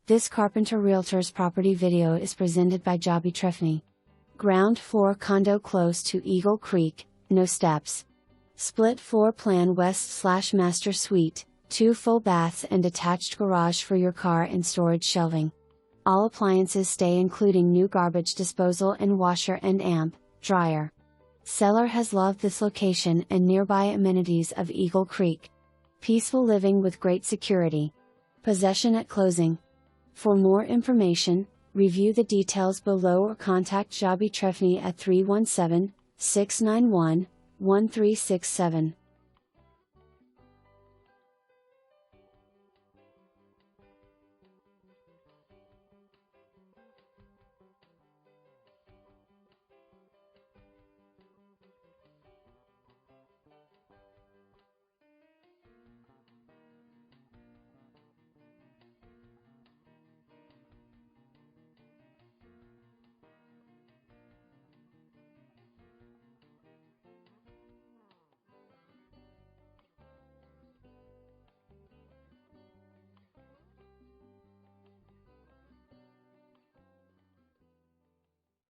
This Carpenter Realtors property video is presented by Jobea Trefny. Ground floor condo close to Eagle Creek, no steps. Split floor plan west/master suite, 2 full baths and detached garage for your car and storage shelving. All appliances stay including new garbage disposal and washer and amp, dryer. Seller has loved this location and nearby amenities of Eagle Creek. Peaceful living with great security. Possession at closing. For more information, review the details below or contact Jobea Trefny at 317-691-1367.